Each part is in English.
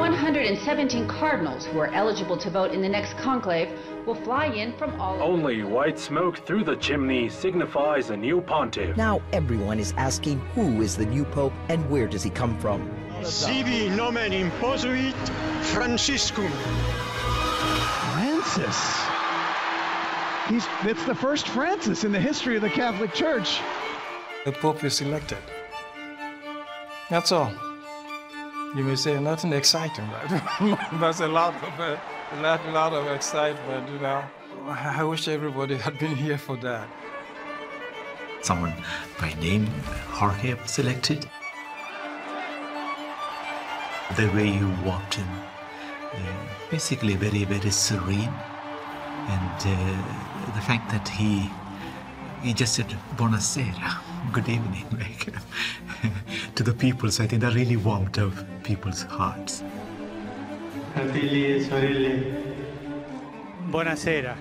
117 cardinals who are eligible to vote in the next conclave will fly in from all over. Only white smoke through the chimney signifies a new pontiff. Now everyone is asking who is the new pope and where does he come from? Sibi nomen imposuit Franciscum. Francis. It's the first Francis in the history of the Catholic Church. The Pope is elected. That's all. You may say nothing exciting, right? There's a lot of excitement, you know. I wish everybody had been here for that. Someone by name, Jorge, was elected. The way he walked in, basically very, very serene. And the fact that he just said, Buenos Aires, good evening, like, to the people. So I think that really warmed up people's hearts. Fratelli e sorelle. Buonasera.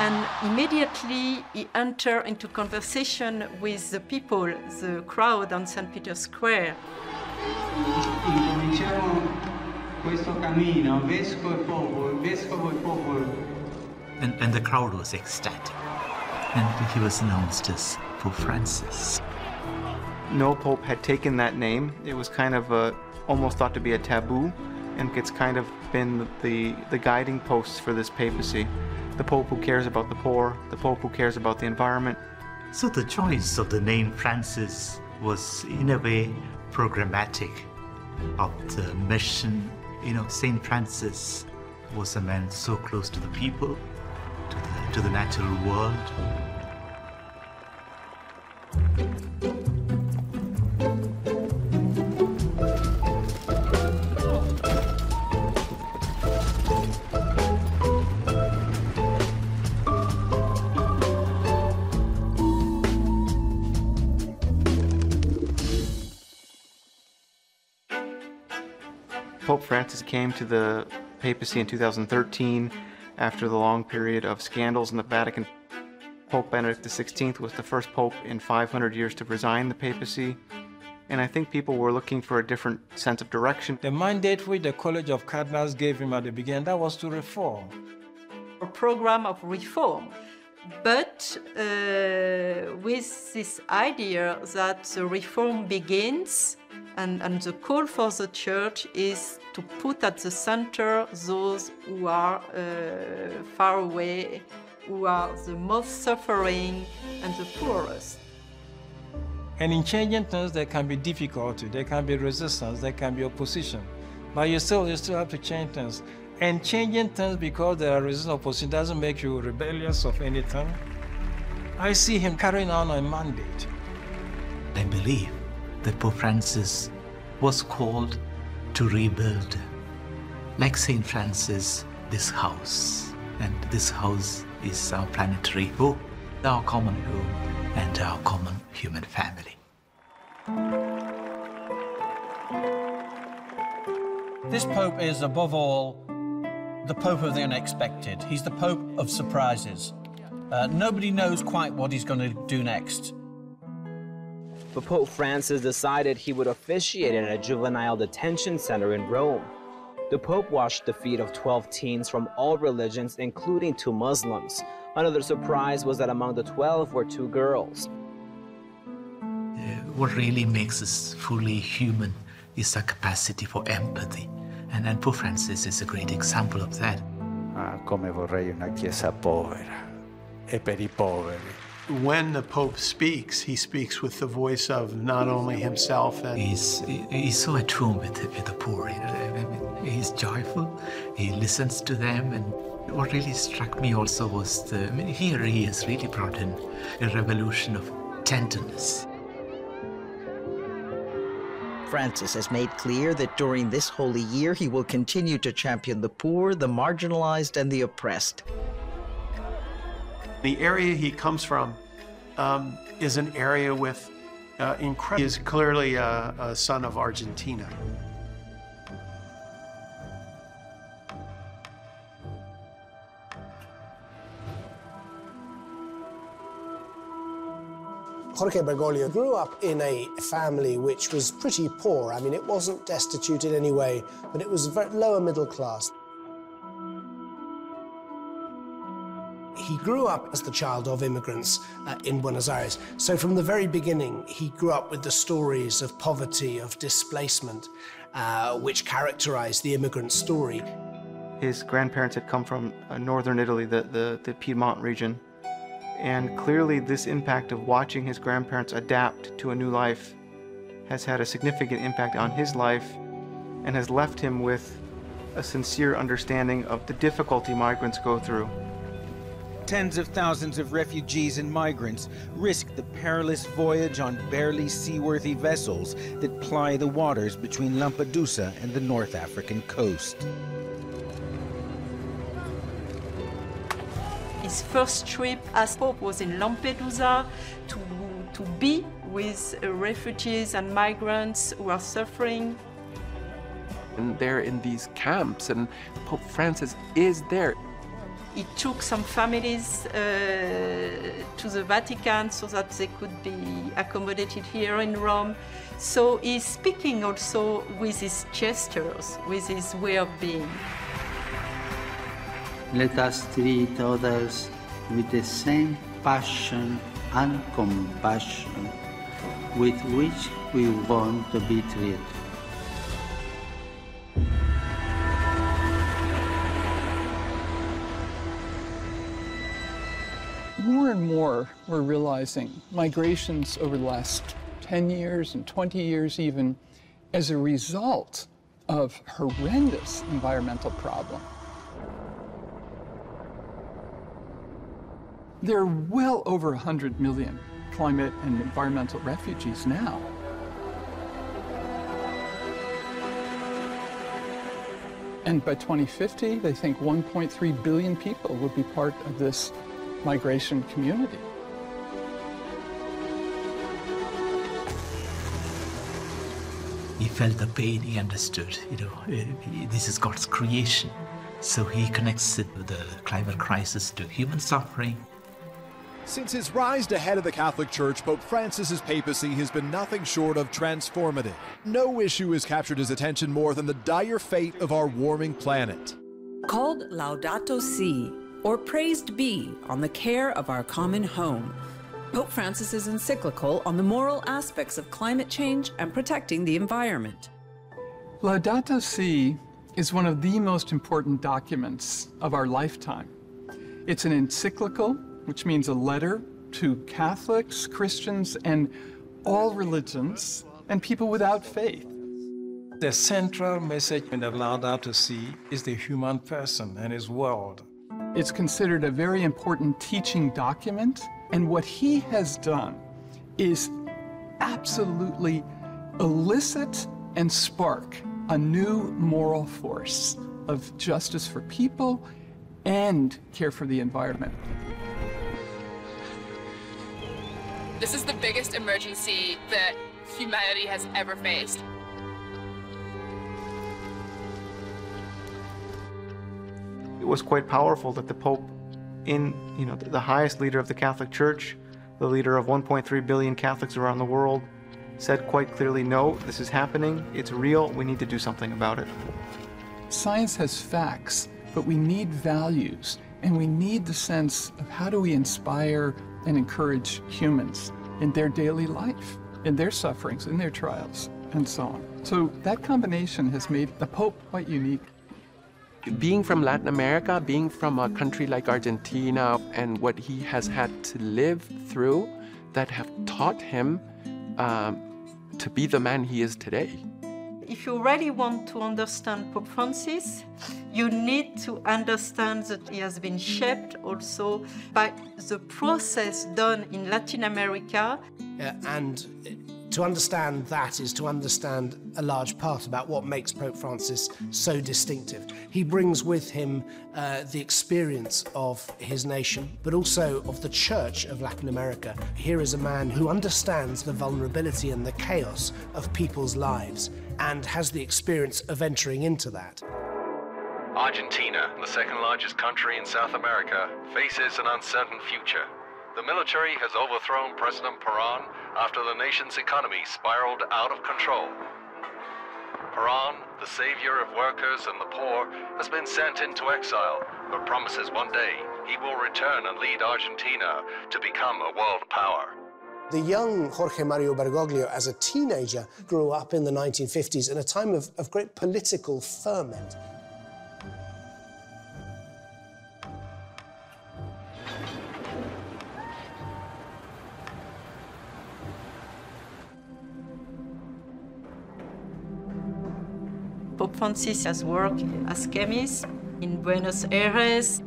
And immediately he entered into conversation with the people, the crowd on St. Peter's Square. Incominciamo questo cammino, vescovo e popolo, vescovo e popolo. And the crowd was ecstatic. And he was announced as Pope Francis. No pope had taken that name. It was kind of almost thought to be a taboo, and it's kind of been the guiding posts for this papacy. The pope who cares about the poor, the pope who cares about the environment. So the choice of the name Francis was, in a way, programmatic of the mission. You know, Saint Francis was a man so close to the people, to the natural world. Pope Francis came to the papacy in 2013 after the long period of scandals in the Vatican. Pope Benedict XVI was the first pope in 500 years to resign the papacy, and I think people were looking for a different sense of direction. The mandate which the College of Cardinals gave him at the beginning, that was to reform. A program of reform, but with this idea that the reform begins and the call for the Church is to put at the center those who are far away, who are the most suffering and the poorest. And in changing things, there can be difficulty, there can be resistance, there can be opposition. But you still have to change things. And changing things because there are resistance, opposition doesn't make you rebellious of anything. I see him carrying on a mandate. I believe that Pope Francis was called to rebuild, like St. Francis, this house. And this house is our planetary home, our common home, and our common human family. This Pope is, above all, the Pope of the unexpected. He's the Pope of surprises. Nobody knows quite what he's going to do next. But Pope Francis decided he would officiate in a juvenile detention center in Rome. The Pope washed the feet of 12 teens from all religions, including 2 Muslims. Another surprise was that among the 12 were 2 girls. What really makes us fully human is our capacity for empathy. And Pope Francis is a great example of that. Come vorrei una chiesa povera e per I poveri. When the Pope speaks, he speaks with the voice of not only himself and... He's so at home with the poor. He's joyful, he listens to them, and what really struck me also was here he has really brought in a revolution of tenderness. Francis has made clear that during this holy year he will continue to champion the poor, the marginalized, and the oppressed. The area he comes from is an area with incredible... He is clearly a son of Argentina. Jorge Bergoglio grew up in a family which was pretty poor. I mean, it wasn't destitute in any way, but it was very lower middle class. He grew up as the child of immigrants in Buenos Aires. So from the very beginning, he grew up with the stories of poverty, of displacement, which characterized the immigrant story. His grandparents had come from northern Italy, the Piedmont region. And clearly this impact of watching his grandparents adapt to a new life has had a significant impact on his life and has left him with a sincere understanding of the difficulty migrants go through. Tens of thousands of refugees and migrants risk the perilous voyage on barely seaworthy vessels that ply the waters between Lampedusa and the North African coast. His first trip as Pope was in Lampedusa to be with refugees and migrants who are suffering. And they're in these camps, and Pope Francis is there. He took some families to the Vatican so that they could be accommodated here in Rome. So he's speaking also with his gestures, with his way of being. Let us treat others with the same passion and compassion with which we want to be treated. More and more, we're realizing migrations over the last 10 years and 20 years even as a result of horrendous environmental problems. There are well over 100 million climate and environmental refugees now. And by 2050, they think 1.3 billion people will be part of this migration community. He felt the pain, he understood, this is God's creation. So he connects it with the climate crisis to human suffering. Since his rise to head of the Catholic Church, Pope Francis's papacy has been nothing short of transformative. No issue has captured his attention more than the dire fate of our warming planet. Called Laudato Si, or Praised Be, on the care of our common home, Pope Francis's encyclical on the moral aspects of climate change and protecting the environment. Laudato Si is one of the most important documents of our lifetime. It's an encyclical, which means a letter to Catholics, Christians, and all religions, and people without faith. The central message in the Laudato Si is the human person and his world. It's considered a very important teaching document, and what he has done is absolutely elicit and spark a new moral force of justice for people and care for the environment. This is the biggest emergency that humanity has ever faced. It was quite powerful that the Pope, the highest leader of the Catholic Church, the leader of 1.3 billion Catholics around the world, said quite clearly, no, this is happening, it's real, we need to do something about it. Science has facts, but we need values, and we need the sense of how do we inspire and encourage humans in their daily life, in their sufferings, in their trials, and so on. So that combination has made the Pope quite unique. Being from Latin America, being from a country like Argentina, and what he has had to live through that have taught him to be the man he is today. If you really want to understand Pope Francis, you need to understand that he has been shaped also by the process done in Latin America. And to understand that is to understand a large part about what makes Pope Francis so distinctive. He brings with him the experience of his nation, but also of the Church of Latin America. Here is a man who understands the vulnerability and the chaos of people's lives and has the experience of entering into that. Argentina, the second largest country in South America, faces an uncertain future. The military has overthrown President Perón after the nation's economy spiraled out of control. Perón, the savior of workers and the poor, has been sent into exile, but promises one day he will return and lead Argentina to become a world power. The young Jorge Mario Bergoglio, as a teenager, grew up in the 1950s in a time of great political ferment. Pope Francis has worked as chemist in Buenos Aires.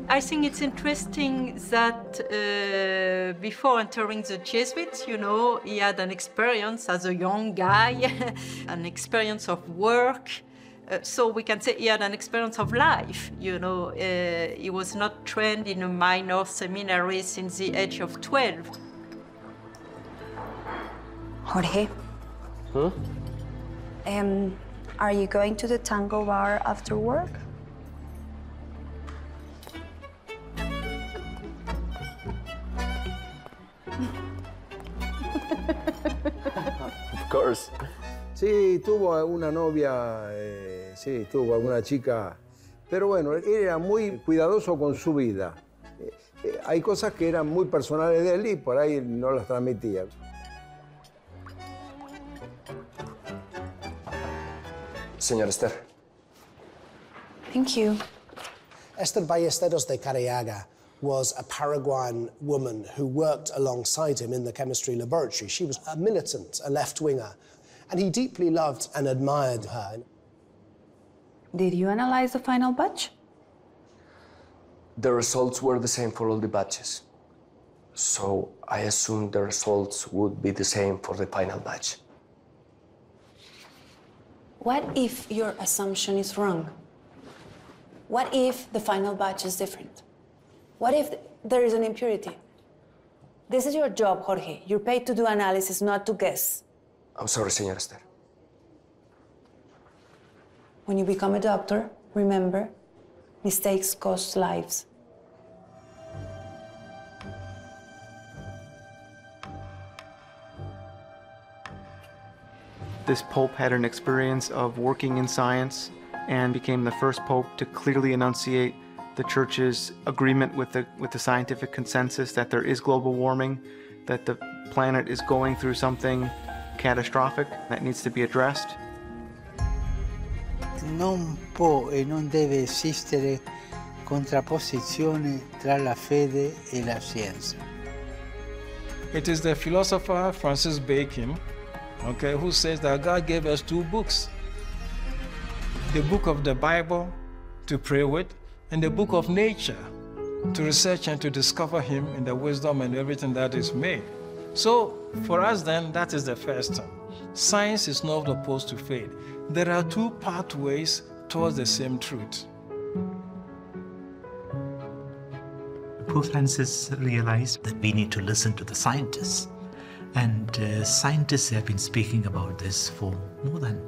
I think it's interesting that before entering the Jesuits, you know, he had an experience as a young guy, an experience of work. So we can say he had an experience of life, you know. He was not trained in a minor seminary since the age of 12. Jorge? Are you going to the tango bar after work? Of course. Sí, tuvo una novia, sí, tuvo alguna chica, pero bueno, él era muy cuidadoso con su vida. Hay cosas que eran muy personales de él y por ahí no las transmitía. Señor Esther. Thank you. Esther Ballesteros de Careaga was a Paraguayan woman who worked alongside him in the chemistry laboratory. She was a militant, a left-winger, and he deeply loved and admired her. Did you analyze the final batch? The results were the same for all the batches. So I assumed the results would be the same for the final batch. What if your assumption is wrong? What if the final batch is different? What if there is an impurity? This is your job, Jorge. You're paid to do analysis, not to guess. I'm sorry, Señor Esther. When you become a doctor, remember, mistakes cost lives. This pope had an experience of working in science and became the first pope to clearly enunciate the Church's agreement with the scientific consensus that there is global warming, that the planet is going through something catastrophic that needs to be addressed. Non può e non deve esistere contrapposizione tra la fede e la scienza. It is the philosopher Francis Bacon, okay, who says that God gave us two books. The book of the Bible to pray with, and the book of nature to research and to discover Him in the wisdom and everything that is made. So for us then, that is the first thing. Science is not opposed to faith. There are two pathways towards the same truth. Pope Francis realized that we need to listen to the scientists. And scientists have been speaking about this for more than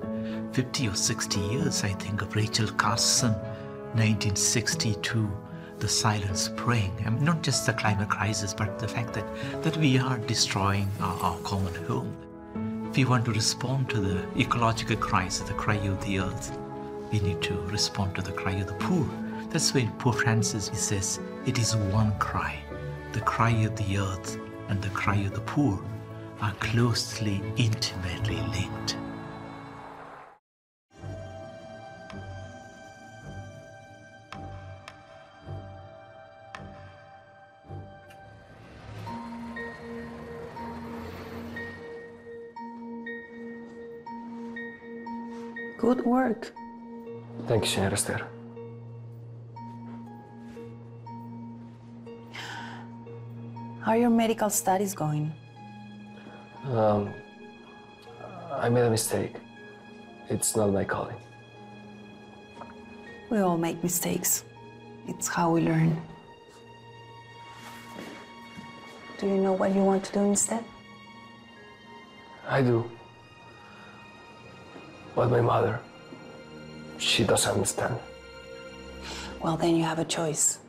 50 or 60 years. I think of Rachel Carson, 1962, The Silent Spring. I mean, not just the climate crisis, but the fact that we are destroying our common home. If we want to respond to the ecological crisis, the cry of the earth, we need to respond to the cry of the poor. That's why Pope Francis says it is one cry. The cry of the earth and the cry of the poor are closely, intimately linked. Good work. Thank you, Señor Esther. How are your medical studies going? I made a mistake. It's not my calling. We all make mistakes. It's how we learn. Do you know what you want to do instead? I do. But my mother, she doesn't understand. Well, then you have a choice.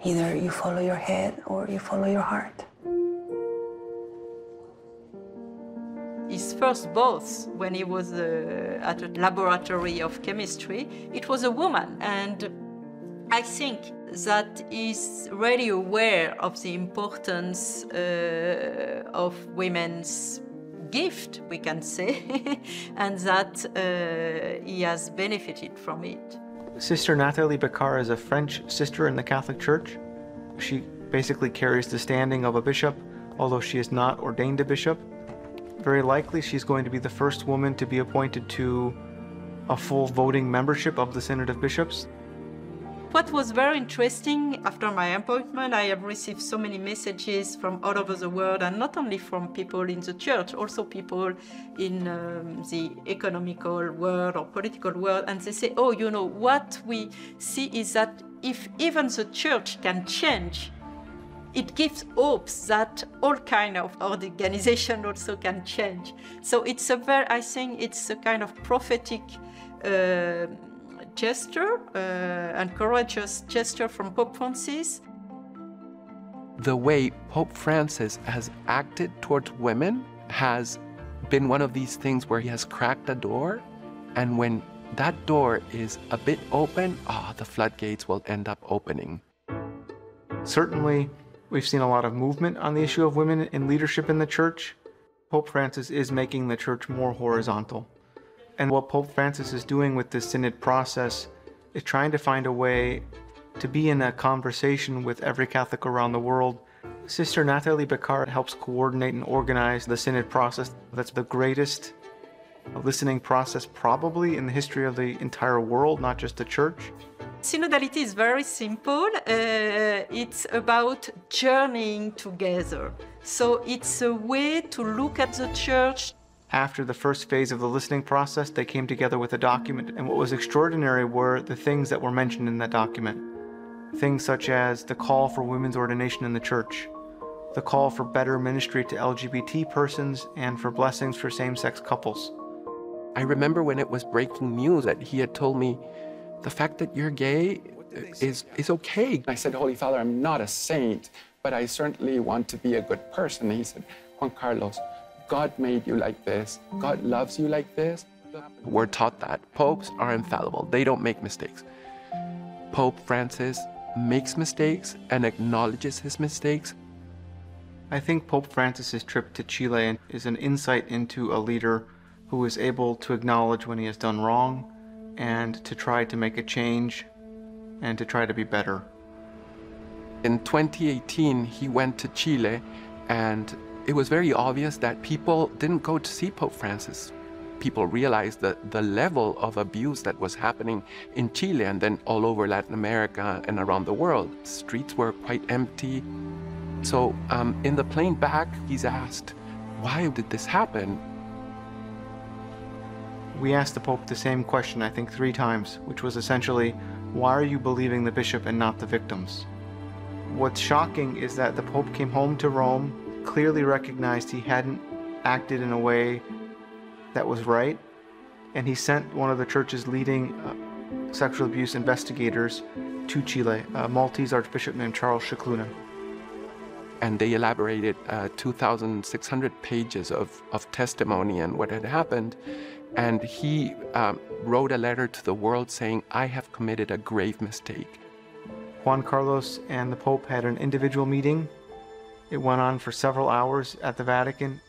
Either you follow your head or you follow your heart. His first boss, when he was at a laboratory of chemistry, it was a woman. And I think that he's really aware of the importance of women's gift, we can say, and that he has benefited from it. Sister Nathalie Bicard is a French sister in the Catholic Church. She basically carries the standing of a bishop, although she is not ordained a bishop. Very likely she's going to be the first woman to be appointed to a full voting membership of the Synod of Bishops. What was very interesting, after my appointment, I have received so many messages from all over the world, and not only from people in the church, also people in the economical world or political world, and they say, oh, you know, what we see is that if even the church can change, it gives hopes that all kind of organization also can change. So it's a very, I think it's a kind of prophetic gesture and courageous gesture from Pope Francis. The way Pope Francis has acted towards women has been one of these things where he has cracked a door, and when that door is a bit open, the floodgates will end up opening. Certainly, we've seen a lot of movement on the issue of women in leadership in the church. Pope Francis is making the church more horizontal. And what Pope Francis is doing with this synod process is trying to find a way to be in a conversation with every Catholic around the world. Sister Nathalie Bicard helps coordinate and organize the synod process. That's the greatest listening process probably in the history of the entire world, not just the church. Synodality is very simple. It's about journeying together. So it's a way to look at the church. After the first phase of the listening process, they came together with a document, and what was extraordinary were the things that were mentioned in that document. Things such as the call for women's ordination in the church, the call for better ministry to LGBT persons, and for blessings for same-sex couples. I remember when it was breaking news that he had told me, the fact that you're gay is okay. I said, Holy Father, I'm not a saint, but I certainly want to be a good person. He said, Juan Carlos, God made you like this. God loves you like this. We're taught that popes are infallible. They don't make mistakes. Pope Francis makes mistakes and acknowledges his mistakes. I think Pope Francis's trip to Chile is an insight into a leader who is able to acknowledge when he has done wrong and to try to make a change and to try to be better. In 2018, he went to Chile, and it was very obvious that people didn't go to see Pope Francis. People realized that the level of abuse that was happening in Chile and then all over Latin America and around the world. Streets were quite empty. So in the plane back, he's asked, why did this happen? We asked the Pope the same question, I think 3 times, which was essentially, why are you believing the bishop and not the victims? What's shocking is that the Pope came home to Rome, clearly recognized he hadn't acted in a way that was right, and he sent one of the church's leading sexual abuse investigators to Chile, a Maltese archbishop named Charles Scicluna. And they elaborated 2,600 pages of testimony and what had happened. And he wrote a letter to the world saying, I have committed a grave mistake. Juan Carlos and the Pope had an individual meeting. It went on for several hours at the Vatican.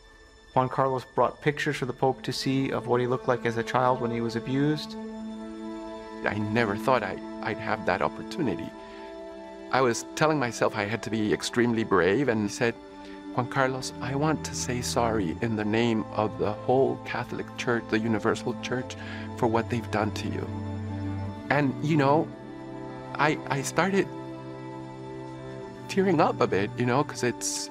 Juan Carlos brought pictures for the Pope to see of what he looked like as a child when he was abused. I never thought I'd have that opportunity. I was telling myself I had to be extremely brave, and said, Juan Carlos, I want to say sorry in the name of the whole Catholic Church, the Universal Church, for what they've done to you. And, you know, I started tearing up a bit, you know, because it's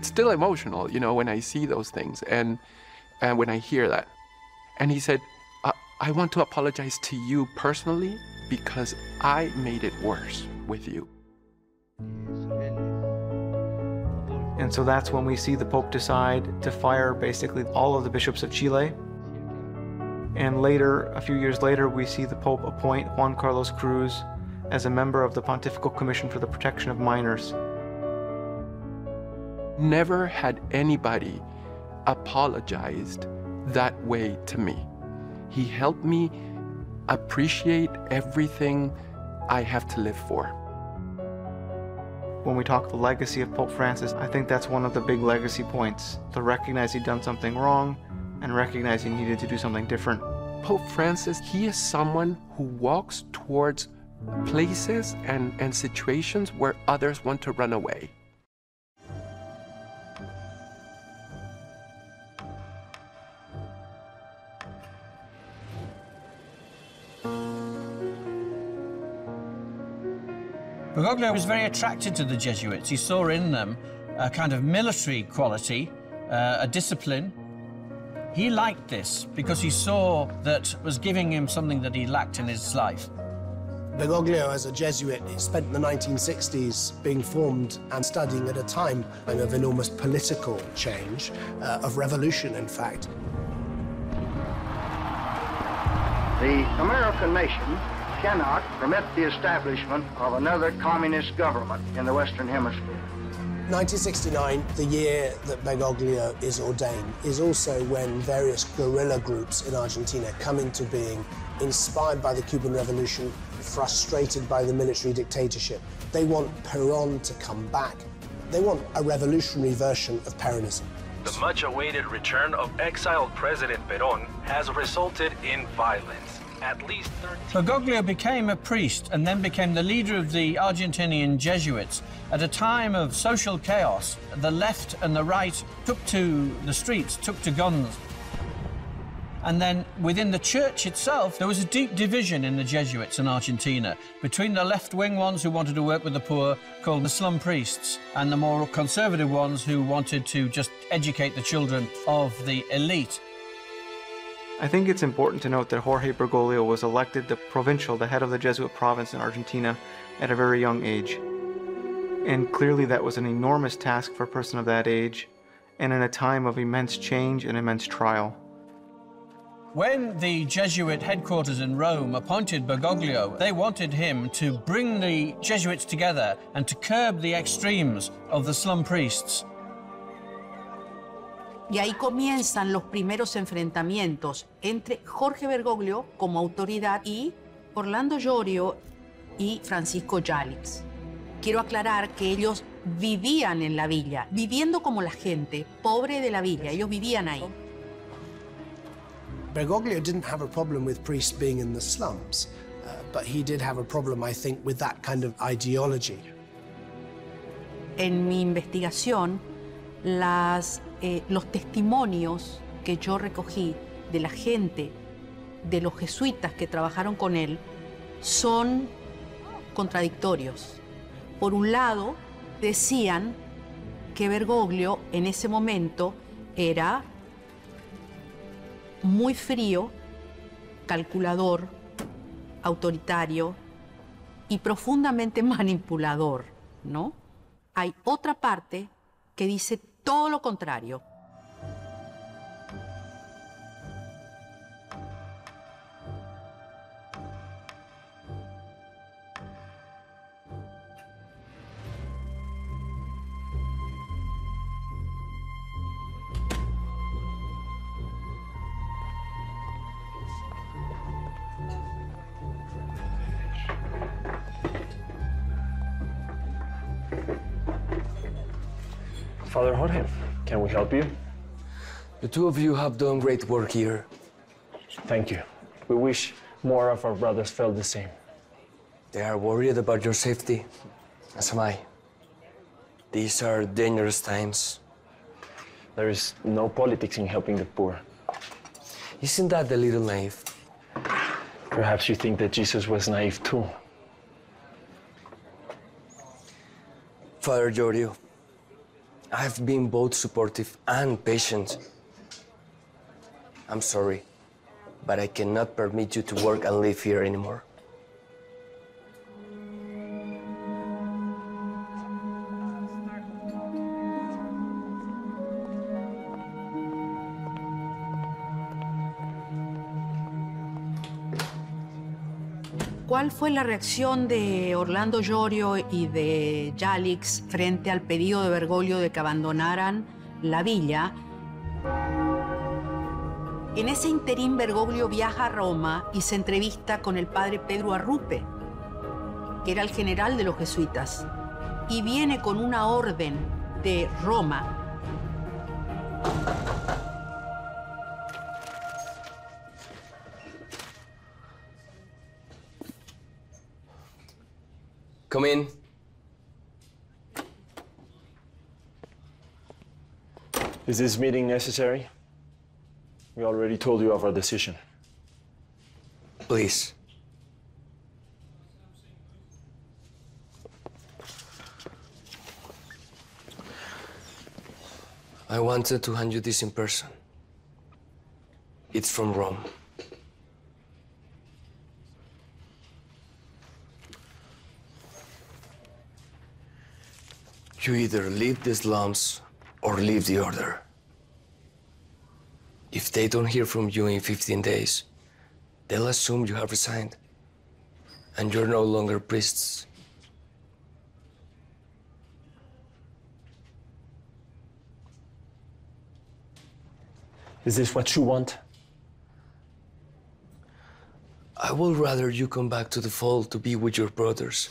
still emotional, you know, when I see those things and when I hear that. And he said, I want to apologize to you personally because I made it worse with you. And so that's when we see the Pope decide to fire basically all of the bishops of Chile. And later, a few years later, we see the Pope appoint Juan Carlos Cruz as a member of the Pontifical Commission for the Protection of Minors. Never had anybody apologized that way to me. He helped me appreciate everything I have to live for. When we talk the legacy of Pope Francis, I think that's one of the big legacy points, to recognize he'd done something wrong and recognize he needed to do something different. Pope Francis, he is someone who walks towards places and situations where others want to run away. Bergoglio was very attracted to the Jesuits. He saw in them a kind of military quality, a discipline. He liked this because he saw that was giving him something that he lacked in his life. Bergoglio, as a Jesuit, spent the 1960s being formed and studying at a time of enormous political change, of revolution, in fact. The American nation cannot permit the establishment of another communist government in the Western Hemisphere. 1969, the year that Bergoglio is ordained, is also when various guerrilla groups in Argentina come into being, inspired by the Cuban Revolution, frustrated by the military dictatorship. They want Perón to come back. They want a revolutionary version of Peronism. The much-awaited return of exiled President Perón has resulted in violence. At least 13... Bergoglio became a priest and then became the leader of the Argentinian Jesuits. At a time of social chaos, the left and the right took to the streets, took to guns. And then within the church itself, there was a deep division in the Jesuits in Argentina between the left-wing ones who wanted to work with the poor, called the slum priests, and the more conservative ones who wanted to just educate the children of the elite. I think it's important to note that Jorge Bergoglio was elected the head of the Jesuit province in Argentina at a very young age. And clearly that was an enormous task for a person of that age, and in a time of immense change and immense trial. When the Jesuit headquarters in Rome appointed Bergoglio, they wanted him to bring the Jesuits together and to curb the extremes of the slum priests. Y ahí comienzan los primeros enfrentamientos entre Jorge Bergoglio como autoridad y Orlando Llorio y Francisco Yalix. Quiero aclarar que ellos vivían en la villa, viviendo como la gente pobre de la villa. Ellos vivían ahí. Bergoglio didn't have a problem with priests being in the slums, but he did have a problem, I think, with that kind of ideology. En mi investigación, los testimonios que yo recogí de la gente, de los jesuitas que trabajaron con él, son contradictorios. Por un lado, decían que Bergoglio en ese momento era muy frío, calculador, autoritario y profundamente manipulador, ¿no? Hay otra parte que dice todo lo contrario. Father Jorge, can we help you? The two of you have done great work here. Thank you. We wish more of our brothers felt the same. They are worried about your safety, as am I. These are dangerous times. There is no politics in helping the poor. Isn't that a little naive? Perhaps you think that Jesus was naive too. Father Giorgio, I've been both supportive and patient. I'm sorry, but I cannot permit you to work and live here anymore. ¿Cuál fue la reacción de Orlando Llorio y de Yalix frente al pedido de Bergoglio de que abandonaran la villa? En ese interín, Bergoglio viaja a Roma y se entrevista con el padre Pedro Arrupe, que era el general de los jesuitas, y viene con una orden de Roma. Come in. Is this meeting necessary? We already told you of our decision. Please. I wanted to hand you this in person. It's from Rome. You either leave the slums or leave the order. If they don't hear from you in 15 days, they'll assume you have resigned, and you're no longer priests. Is this what you want? I would rather you come back to the fold to be with your brothers.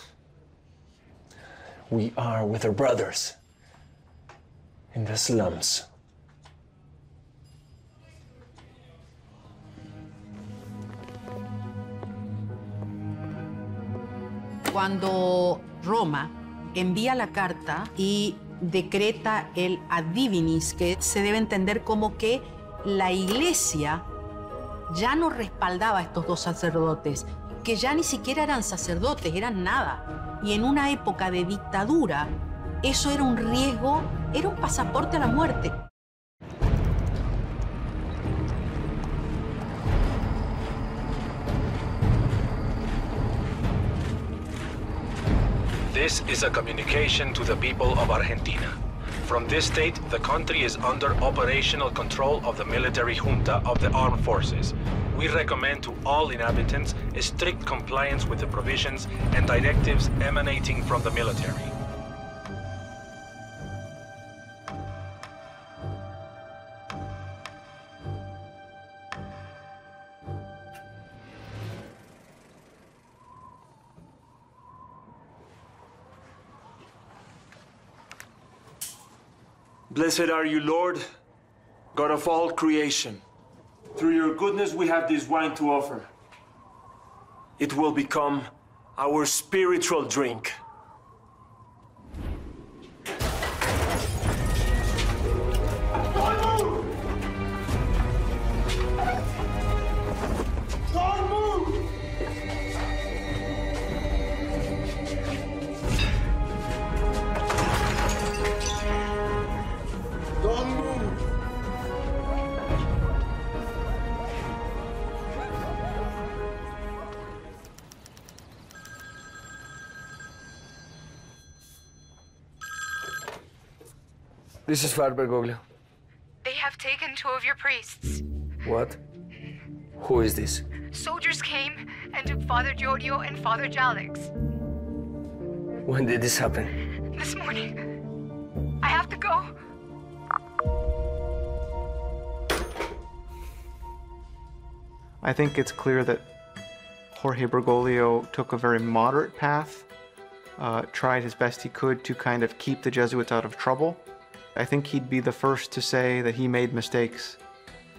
We are with our brothers in the slums. Cuando Roma envía la carta y decreta el ad divinis, que se debe entender como que la iglesia ya no respaldaba a estos dos sacerdotes, que ya ni siquiera eran sacerdotes, eran nada. Y en una época de dictadura, eso era un riesgo, era un pasaporte a la muerte. This is a communication to the people of Argentina. From this date, the country is under operational control of the military junta of the armed forces. We recommend to all inhabitants a strict compliance with the provisions and directives emanating from the military. Blessed are you, Lord, God of all creation. Through your goodness we have this wine to offer. It will become our spiritual drink. This is Father Bergoglio. They have taken 2 of your priests. What? Who is this? Soldiers came and took Father Giorgio and Father Jalix. When did this happen? This morning. I have to go. I think it's clear that Jorge Bergoglio took a very moderate path, tried his best he could to kind of keep the Jesuits out of trouble. I think he'd be the first to say that he made mistakes.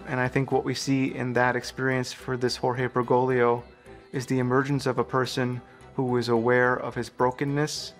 And I think what we see in that experience for this Jorge Bergoglio is the emergence of a person who is aware of his brokenness.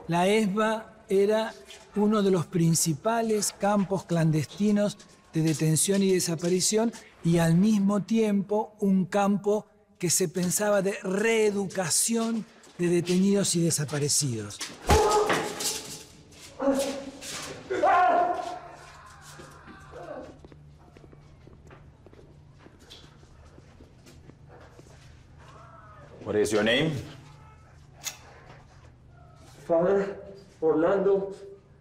La ESBA era uno de los principales campos clandestinos de detención y desaparición, y al mismo tiempo un campo que se pensaba de reeducación de detenidos y desaparecidos. What is your name? Father Orlando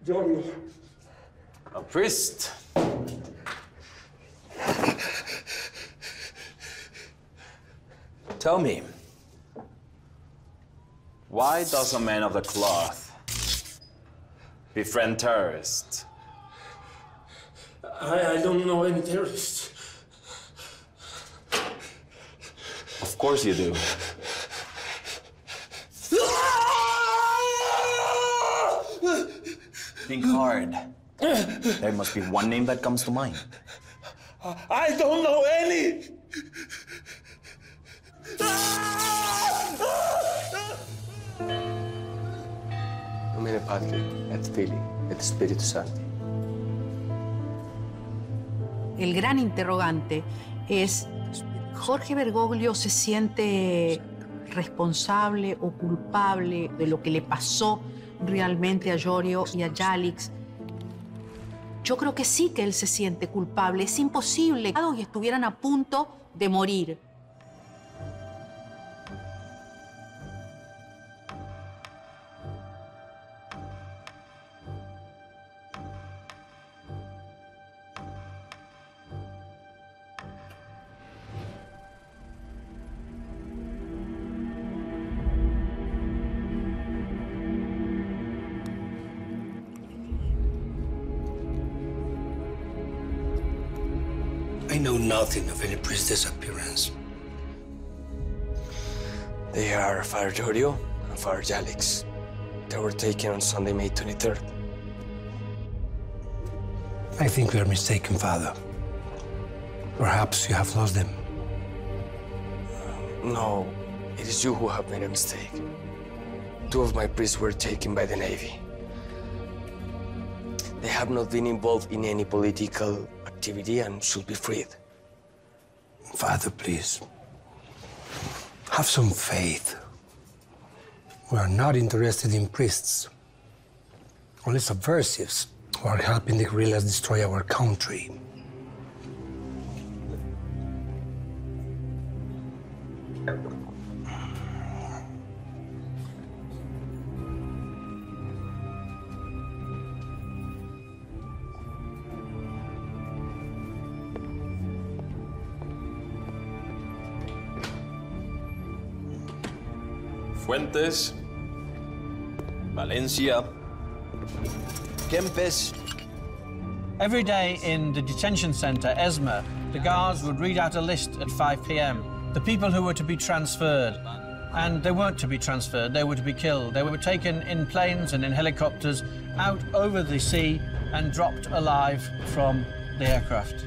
Giorgio. A priest. Tell me, why does a man of the cloth befriend terrorists? I don't know any terrorists. Of course you do. Think hard. There must be one name that comes to mind. I don't know any! Nomine Patri, et Filii, et Spiritus Sancti. El gran interrogante es, ¿Jorge Bergoglio se siente responsable o culpable de lo que le pasó realmente a Giorgio y a Jalix? Yo creo que sí que él se siente culpable. Es imposible que estuvieran a punto de morir. I know nothing of any priest's disappearance. They are Father Giorgio and Father Jalix. They were taken on Sunday, May 23rd. I think we are mistaken, Father. Perhaps you have lost them. No, it is you who have made a mistake. 2 of my priests were taken by the Navy. They have not been involved in any political activity and should be freed. Father, please. Have some faith. We are not interested in priests, only subversives who are helping the guerrillas destroy our country. Fuentes, Valencia, Kempes. Every day in the detention center, ESMA, the guards would read out a list at 5 p.m. The people who were to be transferred. And they weren't to be transferred, they were to be killed. They were taken in planes and in helicopters out over the sea and dropped alive from the aircraft.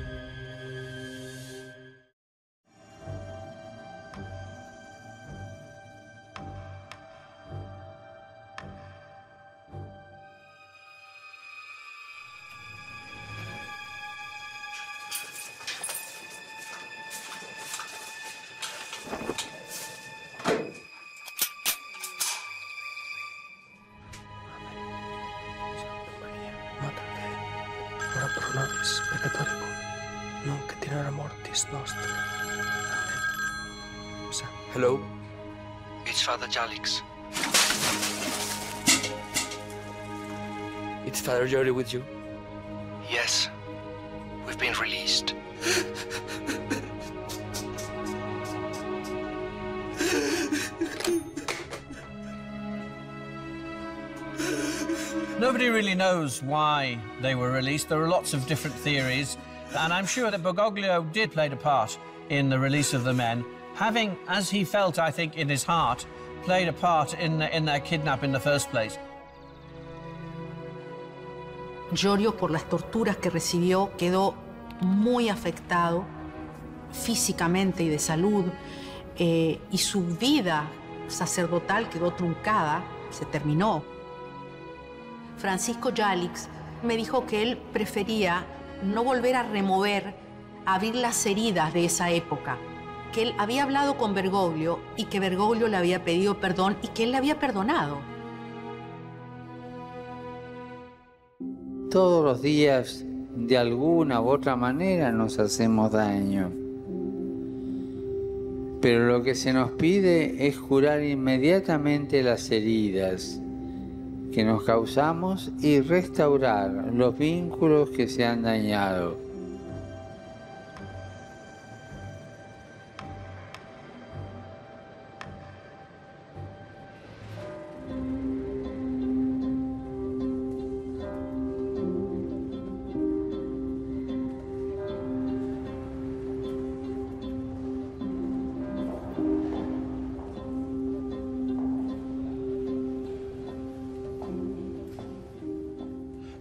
ora pro nobis peccatoribus, nunc et in hora mortis nostre. Amen. Hello? It's Father Jalix. It's Father Jorge with you? Yes. We've been released. Nobody really knows why they were released. There are lots of different theories, and I'm sure that Bergoglio did play a part in the release of the men, having, as he felt, I think, in his heart, played a part in their kidnap in the first place. Giorgio, por las torturas que recibió, quedó muy afectado físicamente y de salud, y su vida sacerdotal quedó truncada, se terminó. Francisco Jalix me dijo que él prefería no volver a remover, abrir las heridas de esa época, que él había hablado con Bergoglio y que Bergoglio le había pedido perdón y que él le había perdonado. Todos los días, de alguna u otra manera, nos hacemos daño. Pero lo que se nos pide es curar inmediatamente las heridas. que nos causamos y restaurar los vínculos que se han dañado.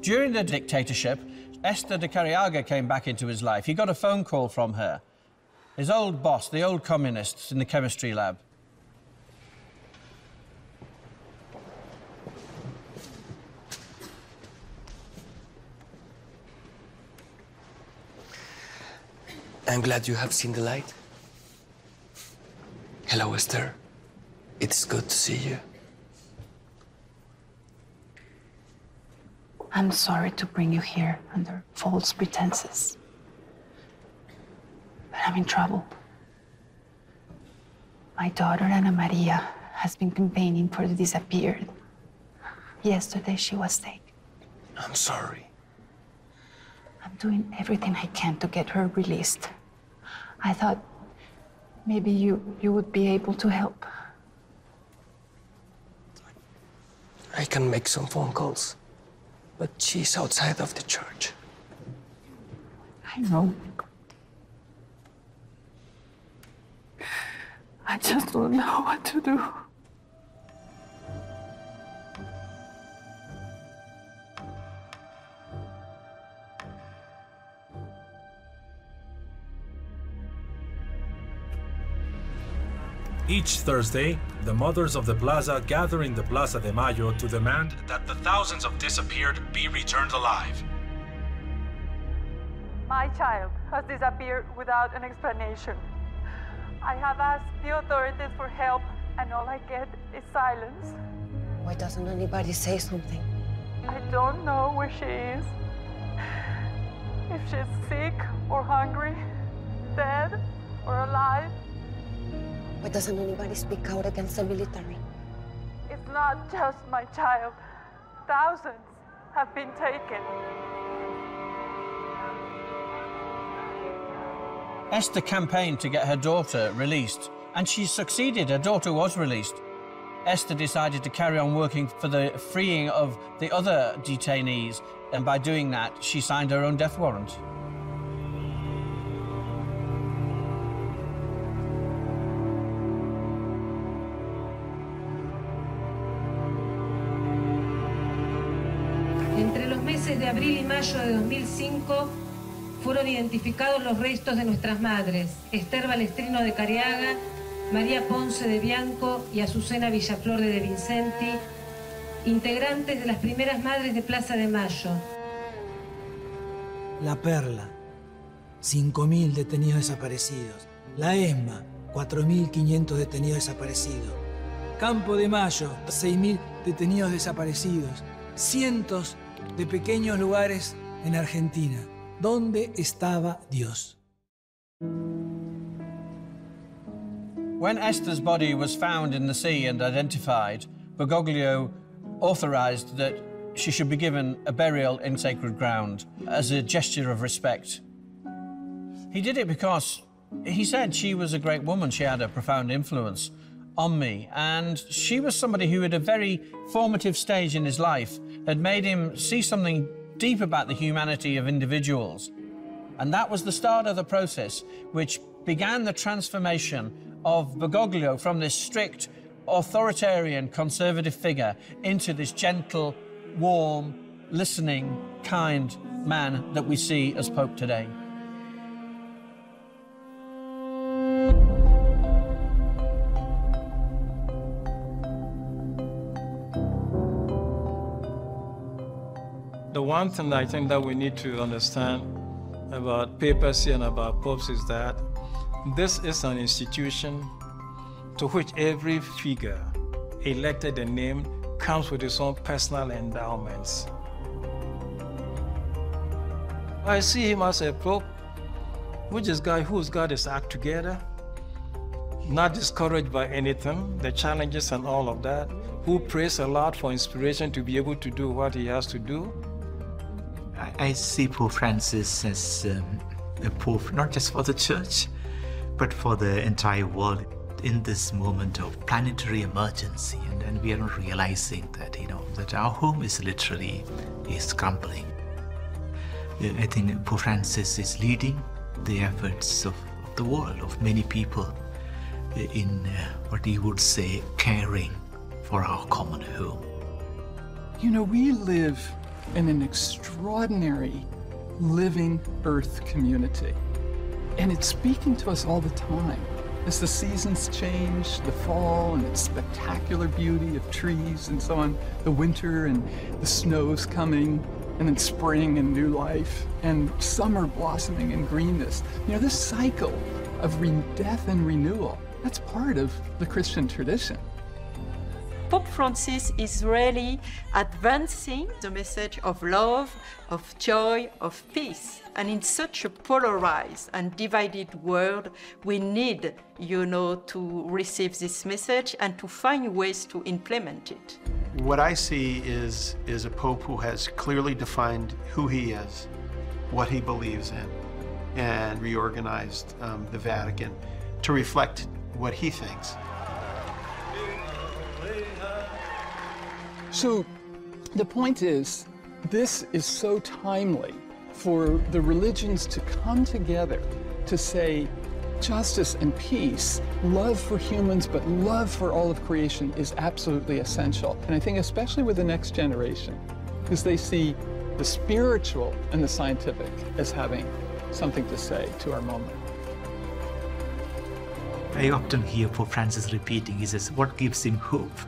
During the dictatorship, Esther de Carriaga came back into his life. He got a phone call from her, his old boss, the old communists in the chemistry lab. I'm glad you have seen the light. Hello, Esther. It's good to see you. I'm sorry to bring you here under false pretenses. But I'm in trouble. My daughter, Ana Maria, has been campaigning for the disappeared. Yesterday, she was taken. I'm sorry. I'm doing everything I can to get her released. I thought maybe you would be able to help. I can make some phone calls, but she's outside of the church. I know. I just don't know what to do. Each Thursday, the mothers of the plaza gather in the Plaza de Mayo to demand that the thousands of disappeared be returned alive. My child has disappeared without an explanation. I have asked the authorities for help, and all I get is silence. Why doesn't anybody say something? I don't know where she is. If she's sick or hungry, dead or alive. Why doesn't anybody speak out against the military? It's not just my child. Thousands have been taken. Esther campaigned to get her daughter released, and she succeeded. Her daughter was released. Esther decided to carry on working for the freeing of the other detainees, and by doing that, she signed her own death warrant. Entre los meses de abril y mayo de 2005 fueron identificados los restos de nuestras madres, Esther Balestrino de Cariaga, María Ponce de Bianco y Azucena Villaflor de Vincenti, integrantes de las primeras madres de Plaza de Mayo. La Perla, 5.000 detenidos desaparecidos. La ESMA, 4.500 detenidos desaparecidos. Campo de Mayo, 6.000 detenidos desaparecidos. Cientos de pequeños lugares en Argentina. ¿Dónde estaba Dios? When Esther's body was found in the sea and identified, Bergoglio authorized that she should be given a burial in sacred ground as a gesture of respect. He did it because he said she was a great woman. She had a profound influence on me, and she was somebody who at a very formative stage in his life had made him see something deep about the humanity of individuals. And that was the start of the process which began the transformation of Bergoglio from this strict, authoritarian, conservative figure into this gentle, warm, listening, kind man that we see as Pope today. The one thing I think that we need to understand about papacy and about popes is that this is an institution to which every figure, elected and named, comes with his own personal endowments. I see him as a pope, which is a guy who's got his act together, not discouraged by anything, the challenges and all of that, who prays a lot for inspiration to be able to do what he has to do. I see Pope Francis as a pope not just for the church, but for the entire world in this moment of planetary emergency. And we are not realizing that, that our home is literally crumbling. I think Pope Francis is leading the efforts of the world, of many people, in what he would say, caring for our common home. We live in an extraordinary living earth community, and it's speaking to us all the time. As the seasons change, the fall and its spectacular beauty of trees and so on, the winter and the snows coming, and then spring and new life, and summer blossoming and greenness. This cycle of death and renewal, that's part of the Christian tradition. Pope Francis is really advancing the message of love, of joy, of peace. And in such a polarized and divided world, we need, to receive this message and to find ways to implement it. What I see is a Pope who has clearly defined who he is, what he believes in, and reorganized the Vatican to reflect what he thinks. So the point is, this is so timely for the religions to come together to say justice and peace, love for humans, but love for all of creation is absolutely essential. And I think especially with the next generation, because they see the spiritual and the scientific as having something to say to our moment. I often hear Pope Francis repeating, he says, what gives him hope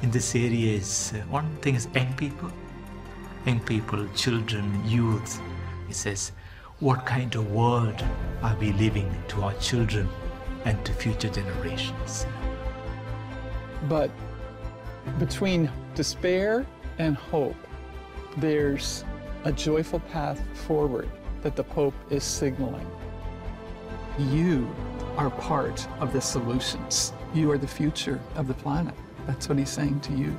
in this area is, one thing is young people, children, youth. He says, what kind of world are we leaving to our children and to future generations? But between despair and hope, there's a joyful path forward that the Pope is signaling. You are part of the solutions. You are the future of the planet. That's what he's saying to you.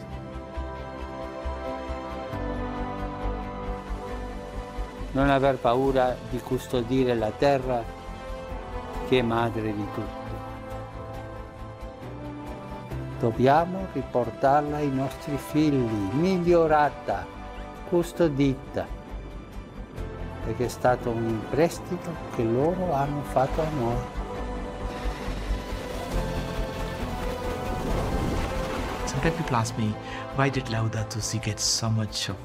Non aver paura di custodire la terra che è madre di tutti. Dobbiamo riportarla ai nostri figli, migliorata, custodita, perché è stato un prestito che loro hanno fatto a noi. Sometimes people ask me, why did Laudato Si get so much of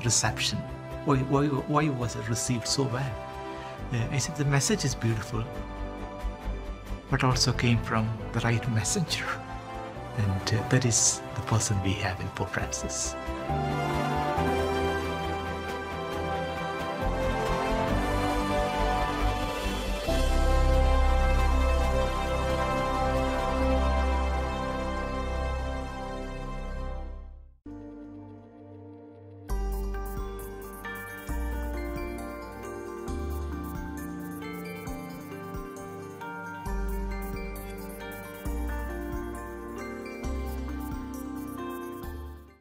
reception? Why was it received so well? I said the message is beautiful, but also came from the right messenger. And that is the person we have in Pope Francis.